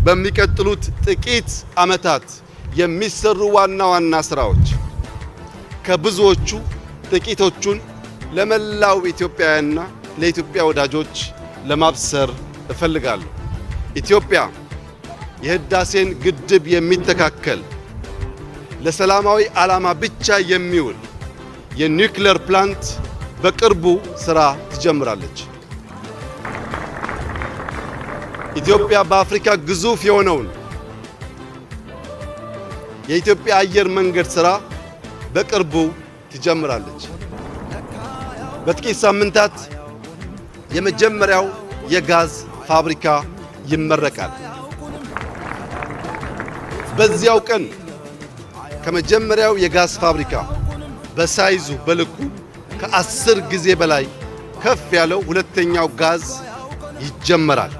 በሚቀጥሉት ጥቂት ዓመታት የሚሰሩ ዋና ዋና ስራዎች ከብዙዎቹ ጥቂቶቹን ለመላው ኢትዮጵያውያንና ለኢትዮጵያ ወዳጆች ለማብሰር እፈልጋለሁ። ኢትዮጵያ የህዳሴን ግድብ የሚተካከል ለሰላማዊ ዓላማ ብቻ የሚውል የኒውክሌር ፕላንት በቅርቡ ስራ ትጀምራለች። ኢትዮጵያ በአፍሪካ ግዙፍ የሆነውን የኢትዮጵያ አየር መንገድ ስራ በቅርቡ ትጀምራለች። በጥቂት ሳምንታት የመጀመሪያው የጋዝ ፋብሪካ ይመረቃል። በዚያው ቀን ከመጀመሪያው የጋዝ ፋብሪካ በሳይዙ በልኩ ከ10 ጊዜ በላይ ከፍ ያለው ሁለተኛው ጋዝ ይጀመራል።